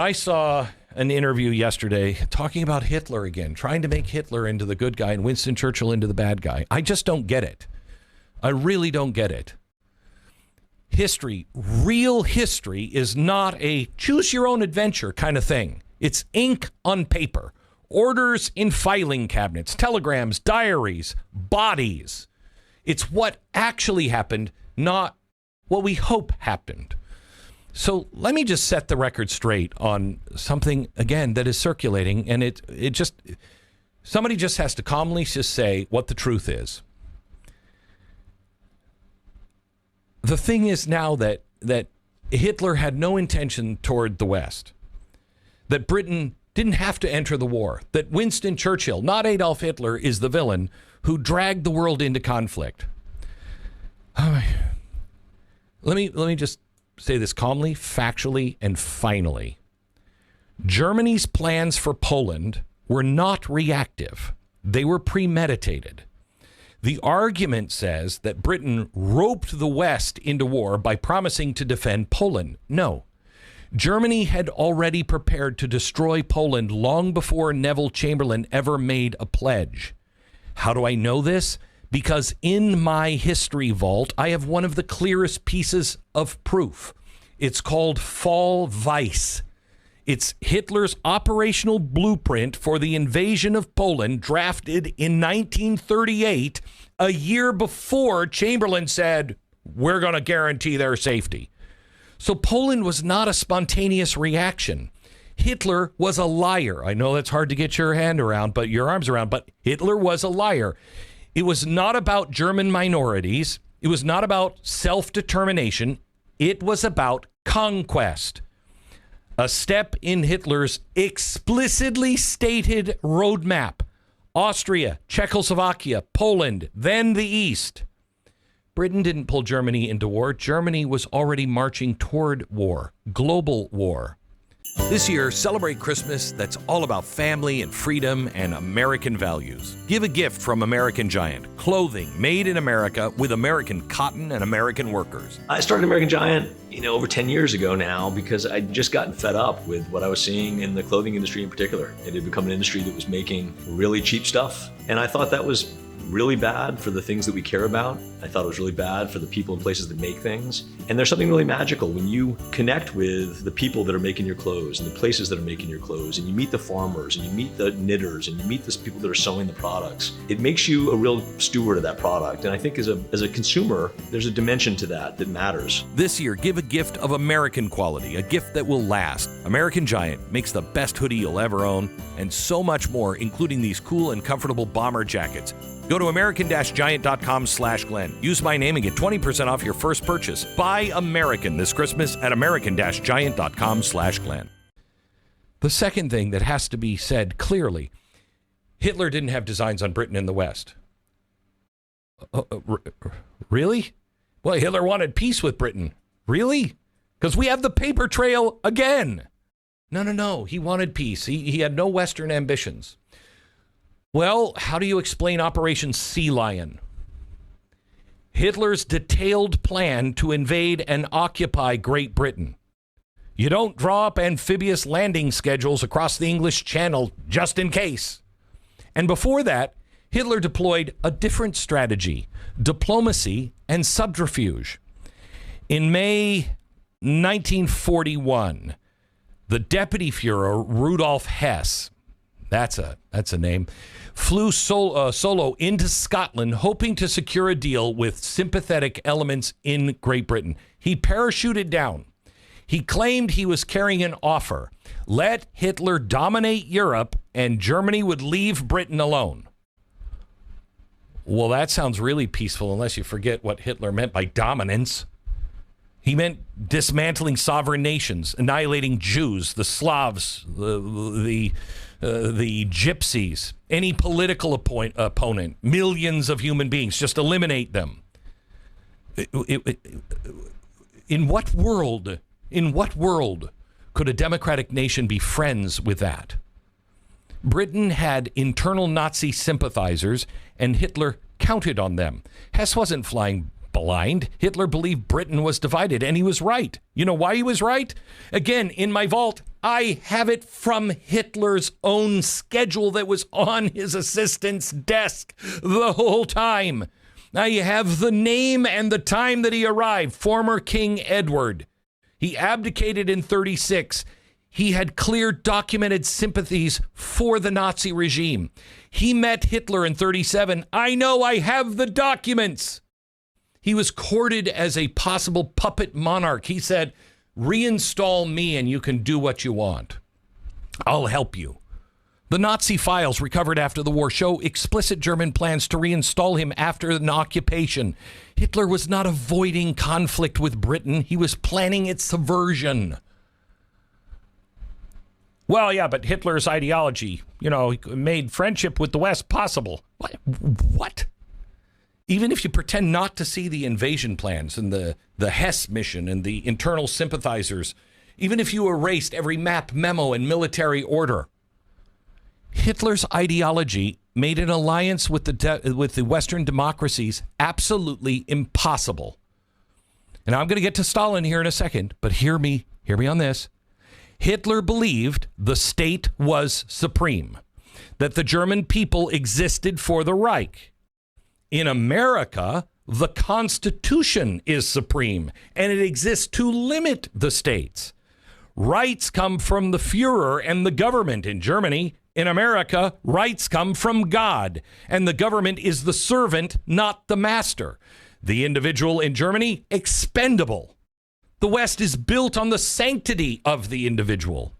I saw an interview yesterday talking about Hitler again, trying to make Hitler into the good guy and Winston Churchill into the bad guy. I just don't get it. I really don't get it. History, real history, is not a choose your own adventure kind of thing. It's ink on paper, orders in filing cabinets, telegrams, diaries, bodies. It's what actually happened, not what we hope happened. So let me just set the record straight on something, again, that is circulating, and somebody just has to calmly just say what the truth is. The thing is now that Hitler had no intention toward the West, that Britain didn't have to enter the war, that Winston Churchill, not Adolf Hitler, is the villain who dragged the world into conflict. Let me just say this calmly, factually, and finally. Germany's plans for Poland were not reactive. They were premeditated. The argument says that Britain roped the West into war by promising to defend Poland. No. Germany had already prepared to destroy Poland long before Neville Chamberlain ever made a pledge. How do I know this? Because in my history vault, I have one of the clearest pieces of proof. It's called Fall Weiss. It's Hitler's operational blueprint for the invasion of Poland, drafted in 1938, a year before Chamberlain said, we're going to guarantee their safety. So Poland was not a spontaneous reaction. Hitler was a liar. I know that's hard to get your arms around, but Hitler was a liar. It was not about German minorities. It was not about self-determination. It was about conquest. A step in Hitler's explicitly stated roadmap. Austria, Czechoslovakia, Poland, then the East. Britain didn't pull Germany into war. Germany was already marching toward war, global war. This year, celebrate Christmas that's all about family and freedom and American values. Give a gift from American Giant. Clothing made in America with American cotton and American workers. I started American Giant, over 10 years ago now, because I'd just gotten fed up with what I was seeing in the clothing industry in particular. It had become an industry that was making really cheap stuff. And I thought that was really bad for the things that we care about. I thought it was really bad for the people and places that make things. And there's something really magical when you connect with the people that are making your clothes and the places that are making your clothes, and you meet the farmers and you meet the knitters and you meet the people that are sewing the products. It makes you a real steward of that product. And I think as a consumer, there's a dimension to that matters. This year, give a gift of American quality, a gift that will last. American Giant makes the best hoodie you'll ever own, and so much more, including these cool and comfortable bomber jackets. Go to American-Giant.com/Glenn. Use my name and get 20% off your first purchase. Buy American this Christmas at American-Giant.com/Glenn. The second thing that has to be said clearly, Hitler didn't have designs on Britain and the West. Really? Well, Hitler wanted peace with Britain. Really? Because we have the paper trail again. No. He wanted peace. He had no Western ambitions. Well, how do you explain Operation Sea Lion? Hitler's detailed plan to invade and occupy Great Britain. You don't draw up amphibious landing schedules across the English Channel just in case. And before that, Hitler deployed a different strategy, diplomacy and subterfuge. In May 1941, the Deputy Führer Rudolf Hess, that's a name, flew solo into Scotland, hoping to secure a deal with sympathetic elements in Great Britain. He parachuted down. He claimed he was carrying an offer. Let Hitler dominate Europe and Germany would leave Britain alone. Well, that sounds really peaceful unless you forget what Hitler meant by dominance. He meant dismantling sovereign nations, annihilating Jews, the Slavs, the gypsies, any political opponent, millions of human beings, just eliminate them. In what world could a democratic nation be friends with that? Britain had internal Nazi sympathizers, and Hitler counted on them. Hess wasn't flying blind. Hitler believed Britain was divided, and he was right. You know why he was right? Again, in my vault, I have it from Hitler's own schedule that was on his assistant's desk the whole time. I have the name and the time that he arrived. Former King Edward. He abdicated in 36. He had clear documented sympathies for the Nazi regime. He met Hitler in 37. I know, I have the documents. He was courted as a possible puppet monarch. He said, reinstall me and you can do what you want. I'll help you. The Nazi files recovered after the war show explicit German plans to reinstall him after an occupation. Hitler was not avoiding conflict with Britain. He was planning its subversion. Well, yeah, but Hitler's ideology, made friendship with the West possible. What? Even if you pretend not to see the invasion plans and the Hess mission and the internal sympathizers, even if you erased every map, memo, and military order, Hitler's ideology made an alliance with the Western democracies absolutely impossible. And I'm going to get to Stalin here in a second, but hear me on this. Hitler believed the state was supreme, that the German people existed for the Reich. In America, the Constitution is supreme, and it exists to limit the states. Rights come from the Führer and the government in Germany. In America, rights come from God, and the government is the servant, not the master. The individual in Germany, expendable. The West is built on the sanctity of the individual.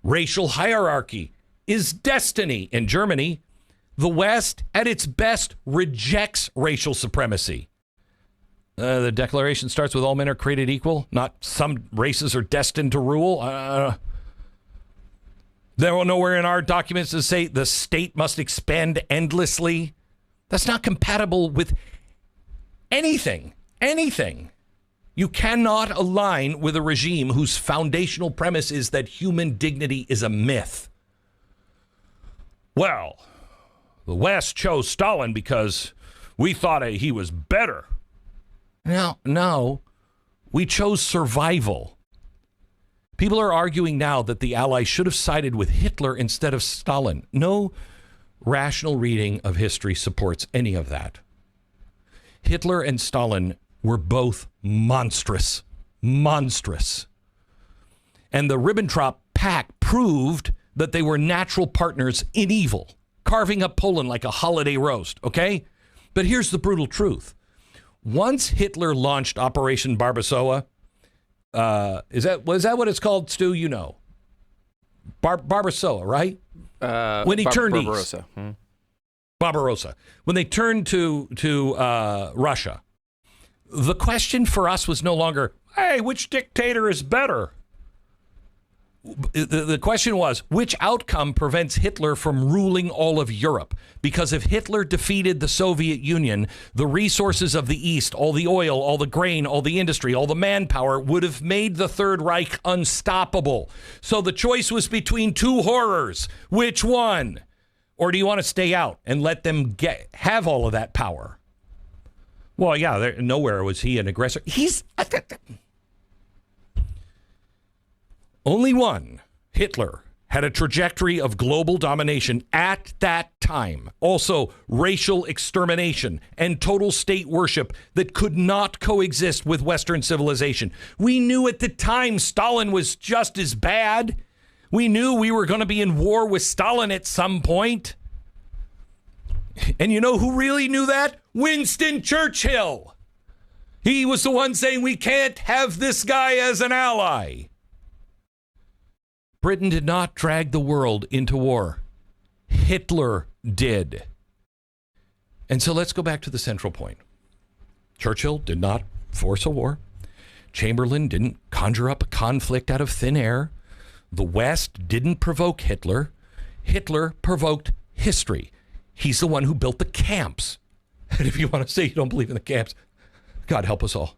Racial hierarchy is destiny in Germany. The West, at its best, rejects racial supremacy. The Declaration starts with all men are created equal, not some races are destined to rule. There are nowhere in our documents to say the state must expand endlessly. That's not compatible with anything. You cannot align with a regime whose foundational premise is that human dignity is a myth. Well, the West chose Stalin because we thought he was better. No, we chose survival. People are arguing now that the Allies should have sided with Hitler instead of Stalin. No rational reading of history supports any of that. Hitler and Stalin were both monstrous. And the Ribbentrop Pact proved that they were natural partners in evil, carving up Poland like a holiday roast, okay? But here's the brutal truth. Once Hitler launched Operation Barbarossa, is that what it's called, Stu? You know. Barbarossa, right? When he turned east. Barbarossa. When they turned to Russia, the question for us was no longer, hey, which dictator is better? The question was, which outcome prevents Hitler from ruling all of Europe? Because if Hitler defeated the Soviet Union, the resources of the East, all the oil, all the grain, all the industry, all the manpower would have made the Third Reich unstoppable. So the choice was between two horrors. Which one? Or do you want to stay out and let them have all of that power? Well, yeah, nowhere was he an aggressor. He's... Only one, Hitler, had a trajectory of global domination at that time. Also, racial extermination and total state worship that could not coexist with Western civilization. We knew at the time Stalin was just as bad. We knew we were going to be in war with Stalin at some point. And you know who really knew that? Winston Churchill. He was the one saying we can't have this guy as an ally. Britain did not drag the world into war. Hitler did. And so let's go back to the central point. Churchill did not force a war. Chamberlain didn't conjure up a conflict out of thin air. The West didn't provoke Hitler. Hitler provoked history. He's the one who built the camps. And if you want to say you don't believe in the camps, God help us all.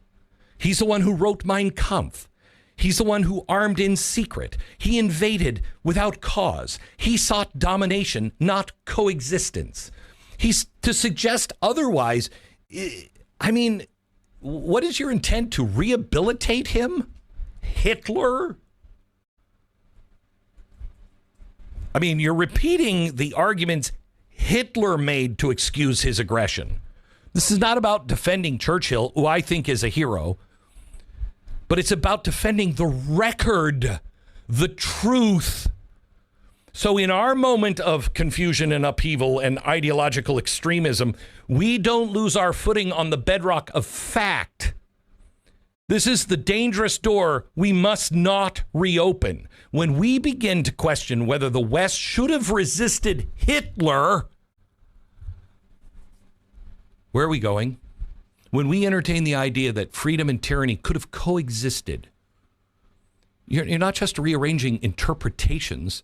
He's the one who wrote Mein Kampf. He's the one who armed in secret. He invaded without cause. He sought domination, not coexistence. To suggest otherwise, I mean, what is your intent, to rehabilitate him? Hitler? I mean, you're repeating the arguments Hitler made to excuse his aggression. This is not about defending Churchill, who I think is a hero, but it's about defending the record, the truth. So in our moment of confusion and upheaval and ideological extremism, we don't lose our footing on the bedrock of fact. This is the dangerous door we must not reopen. When we begin to question whether the West should have resisted Hitler, where are we going? When we entertain the idea that freedom and tyranny could have coexisted, you're not just rearranging interpretations,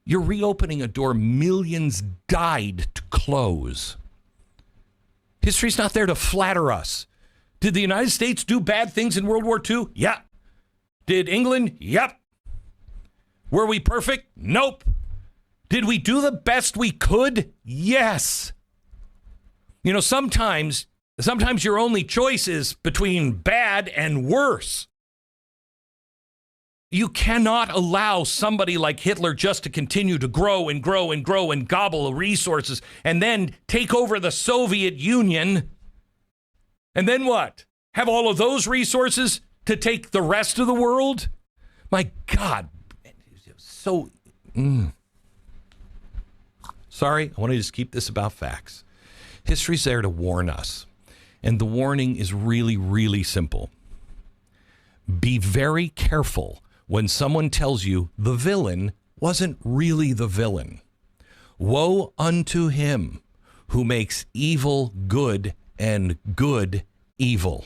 you're reopening a door millions died to close. History's not there to flatter us. Did the United States do bad things in World War II? Yeah. Did England? Yep. Were we perfect? Nope. Did we do the best we could? Yes. You know, sometimes your only choice is between bad and worse. You cannot allow somebody like Hitler just to continue to grow and grow and grow and gobble resources and then take over the Soviet Union. And then what? Have all of those resources to take the rest of the world? My God. So, Sorry, I want to just keep this about facts. History's there to warn us. And the warning is really, really simple. Be very careful when someone tells you the villain wasn't really the villain. Woe unto him who makes evil good and good evil.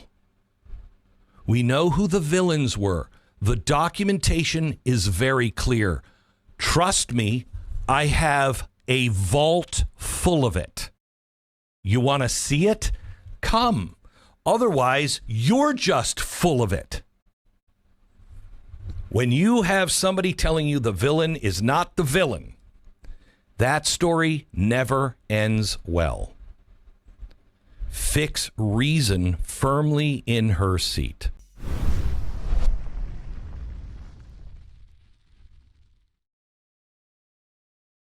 We know who the villains were. The documentation is very clear. Trust me, I have a vault full of it. You want to see it? Come. Otherwise, you're just full of it. When you have somebody telling you the villain is not the villain, that story never ends well. Fix reason firmly in her seat.